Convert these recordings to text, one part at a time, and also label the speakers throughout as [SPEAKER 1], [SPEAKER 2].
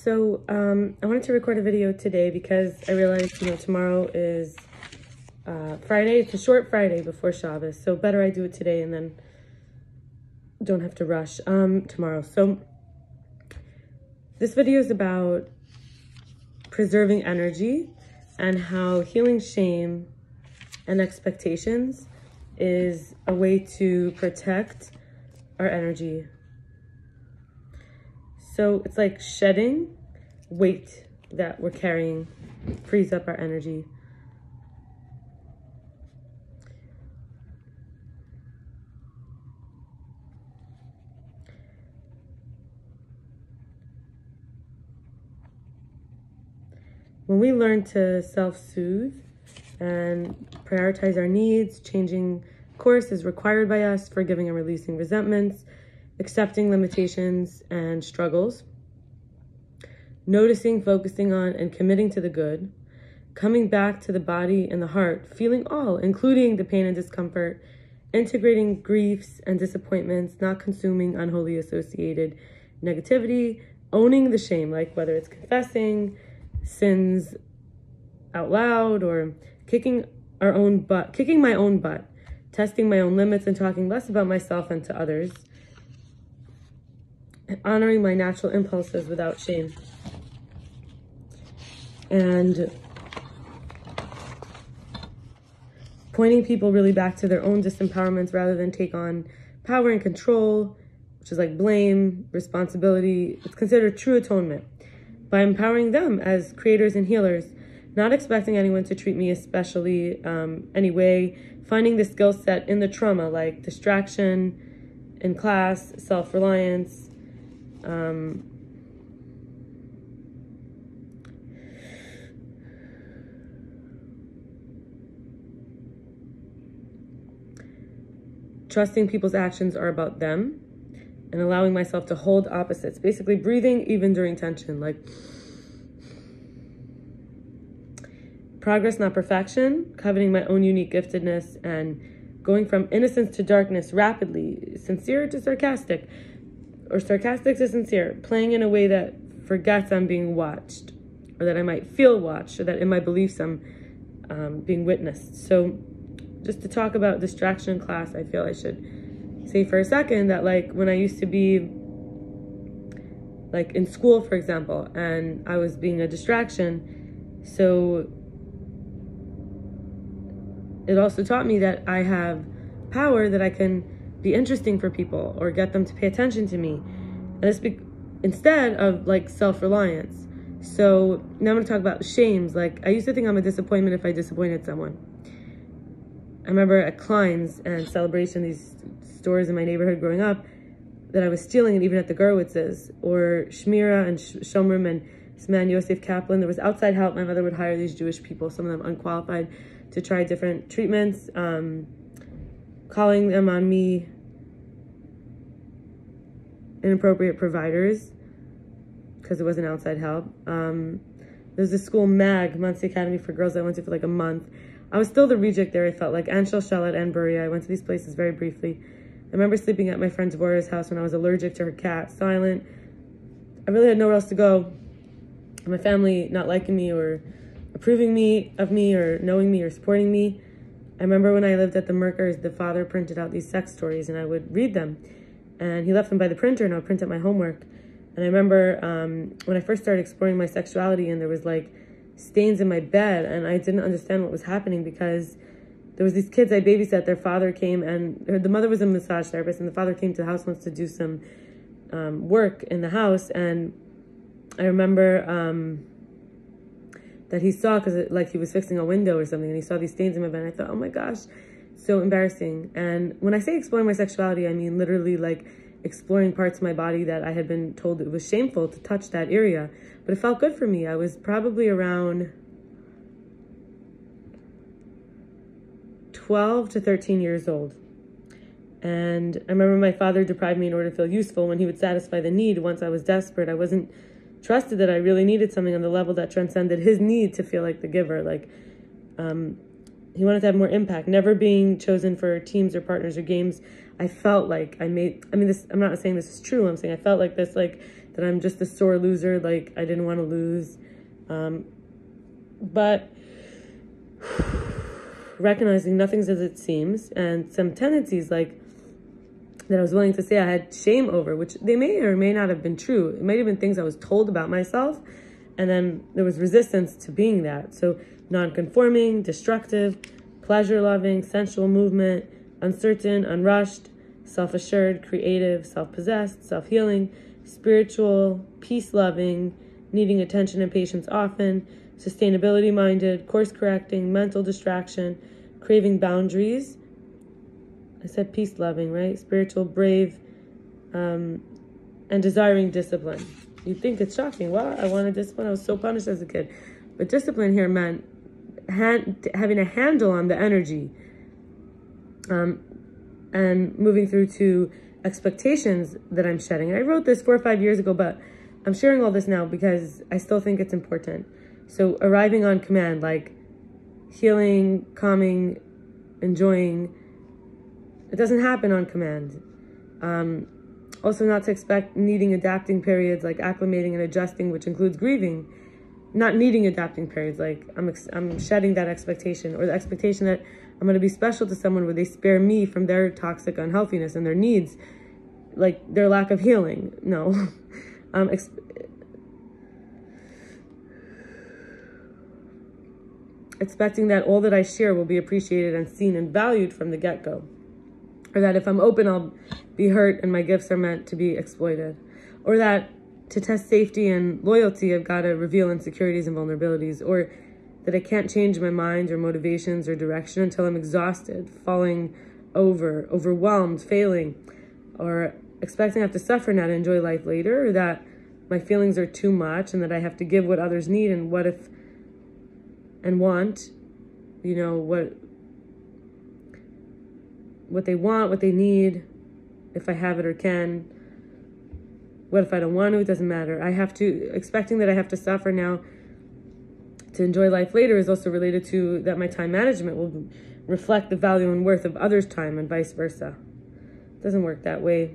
[SPEAKER 1] I wanted to record a video today because I realized, tomorrow is Friday. It's a short Friday before Shabbos, so better I do it today and then don't have to rush tomorrow. So this video is about preserving energy and how healing shame and expectations is a way to protect our energy. So it's like shedding weight that we're carrying frees up our energy. When we learn to self-soothe and prioritize our needs, changing course is required by us, forgiving and releasing resentments, accepting limitations and struggles, noticing, focusing on, and committing to the good, coming back to the body and the heart, feeling all, including the pain and discomfort, integrating griefs and disappointments, not consuming unholy associated negativity, owning the shame, like whether it's confessing sins out loud or kicking my own butt, testing my own limits and talking less about myself and to others, honoring my natural impulses without shame, and pointing people really back to their own disempowerments rather than take on power and control, which is like blame, responsibility. It's considered true atonement by empowering them as creators and healers, not expecting anyone to treat me especially anyway, finding the skill set in the trauma, like distraction in class, self-reliance, trusting people's actions are about them, and allowing myself to hold opposites, basically breathing even during tension, like progress, not perfection, coveting my own unique giftedness, and going from innocence to darkness rapidly, sincere to sarcastic, or sarcastic to sincere, playing in a way that forgets I'm being watched, or that I might feel watched, or that in my beliefs I'm being witnessed. So just to talk about distraction in class, I feel I should say for a second that, like, when I used to be like in school, for example, and I was being a distraction, so it also taught me that I have power, that I can be interesting for people or get them to pay attention to me, and this instead of like self-reliance. So now I'm going to talk about shames. Like, I used to think I'm a disappointment if I disappointed someone. I remember at Klein's and Celebration, these stores in my neighborhood growing up, that I was stealing it even at the Gerwitz's, or Shmira and Shomrim and this man Yosef Kaplan. There was outside help. My mother would hire these Jewish people, some of them unqualified, to try different treatments, calling them on me inappropriate providers because it wasn't outside help. There's this school, MAG, Muncie Academy for Girls, I went to for like a month. I was still the reject there, I felt like, and Shalshelet and Berea. I went to these places very briefly. I remember sleeping at my friend Devorah's house when I was allergic to her cat, silent. I really had nowhere else to go. My family not liking me or approving of me or knowing me or supporting me. I remember when I lived at the Merkers, the father printed out these sex stories and I would read them. And he left them by the printer and I would print out my homework. And I remember when I first started exploring my sexuality, and there was like stains in my bed, and I didn't understand what was happening because there was these kids I babysat. Their father came, and the mother was a massage therapist, and the father came to the house once to do some work in the house. And I remember that he saw, because like he was fixing a window or something, and he saw these stains in my bed, and I thought, oh my gosh, so embarrassing. And when I say exploring my sexuality, I mean literally like exploring parts of my body that I had been told it was shameful to touch that area, but it felt good for me. I was probably around 12 to 13 years old. And I remember my father deprived me in order to feel useful when he would satisfy the need. Once I was desperate, I wasn't trusted that I really needed something on the level that transcended his need to feel like the giver. Like, he wanted to have more impact, never being chosen for teams or partners or games. I felt like I'm not saying this is true. I'm saying I felt like this, like that I'm just a sore loser, like I didn't want to lose. But recognizing nothing's as it seems, and some tendencies like that I was willing to say I had shame over, which they may or may not have been true. It might have been things I was told about myself, and then there was resistance to being that. So non-conforming, destructive, pleasure-loving, sensual movement, uncertain, unrushed, self-assured, creative, self-possessed, self-healing, spiritual, peace-loving, needing attention and patience often, sustainability-minded, course-correcting, mental distraction, craving boundaries. I said peace-loving, right? Spiritual, brave, and desiring discipline. You'd think it's shocking. Well, I wanted discipline. I was so punished as a kid. But discipline here meant having a handle on the energy, and moving through to expectations that I'm shedding. I wrote this 4 or 5 years ago, but I'm sharing all this now because I still think it's important. So arriving on command, like healing, calming, enjoying, it doesn't happen on command. Also not to expect needing adapting periods, like acclimating and adjusting, which includes grieving. Not needing adapting periods, like I'm shedding that expectation, or the expectation that I'm going to be special to someone where they spare me from their toxic unhealthiness and their needs, like their lack of healing. No. Expecting that all that I share will be appreciated and seen and valued from the get-go. Or that if I'm open, I'll be hurt and my gifts are meant to be exploited. Or that to test safety and loyalty, I've got to reveal insecurities and vulnerabilities. Or that I can't change my mind or motivations or direction until I'm exhausted, falling over, overwhelmed, failing. Or expecting I have to suffer now to enjoy life later. Or that my feelings are too much and that I have to give what others need, and what if and want, you know, what they want, what they need, if I have it or can. What if I don't want to? It doesn't matter. Expecting that I have to suffer now to enjoy life later is also related to that my time management will reflect the value and worth of others' time, and vice versa. It doesn't work that way.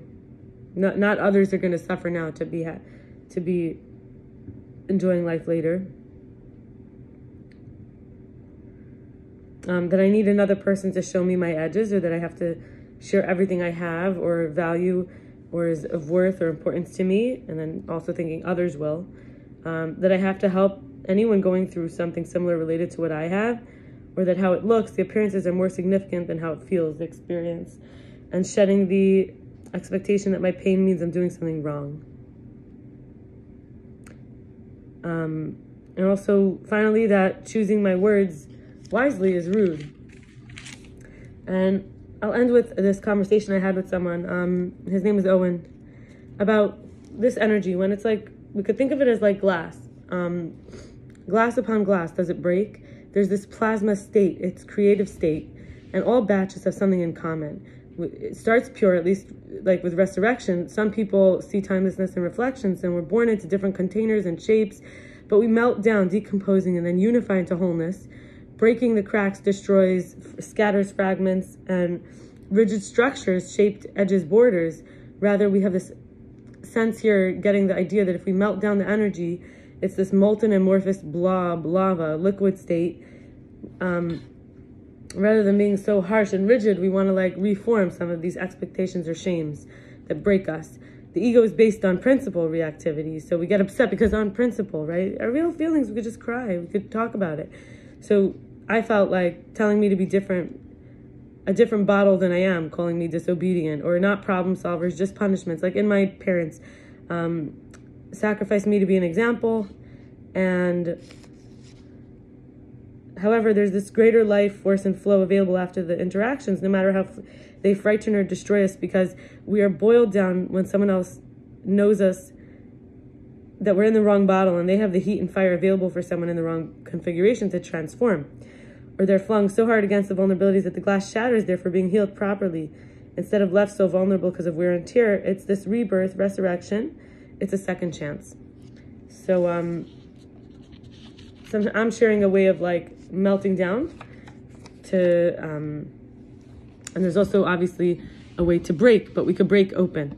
[SPEAKER 1] Not others are going to suffer now to be enjoying life later. That I need another person to show me my edges, or that I have to share everything I have or value or is of worth or importance to me, and then also thinking others will. That I have to help anyone going through something similar related to what I have, or that how it looks, the appearances are more significant than how it feels, the experience. And shedding the expectation that my pain means I'm doing something wrong. And also, finally, that choosing my words wisely is rude. And I'll end with this conversation I had with someone, his name is Owen, about this energy, when it's like, we could think of it as like glass. Glass upon glass, does it break? There's this plasma state, it's creative state, and all batches have something in common. It starts pure, at least like with resurrection. Some people see timelessness and reflections, and we're born into different containers and shapes, but we melt down, decomposing, and then unify into wholeness. Breaking the cracks destroys, scatters fragments, and rigid structures, shaped edges, borders. Rather, we have this sense here, getting the idea that if we melt down the energy, it's this molten amorphous blob, lava, liquid state. Rather than being so harsh and rigid, we want to like reform some of these expectations or shames that break us. The ego is based on principle reactivity, so we get upset because on principle, right? Our real feelings, we could just cry, we could talk about it. So I felt like telling me to be different, a different bottle than I am, calling me disobedient, or not problem solvers, just punishments. Like in my parents, sacrificed me to be an example. And however, there's this greater life force and flow available after the interactions, no matter how they frighten or destroy us, because we are boiled down when someone else knows us that we're in the wrong bottle, and they have the heat and fire available for someone in the wrong configuration to transform. Or they're flung so hard against the vulnerabilities that the glass shatters there for being healed properly. Instead of left so vulnerable because of wear and tear, it's this rebirth, resurrection. It's a second chance. So, I'm sharing a way of like melting down to, and there's also obviously a way to break, but we could break open.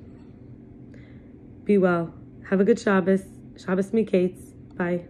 [SPEAKER 1] Be well. Have a good Shabbos. Shabbos me Kates. Bye.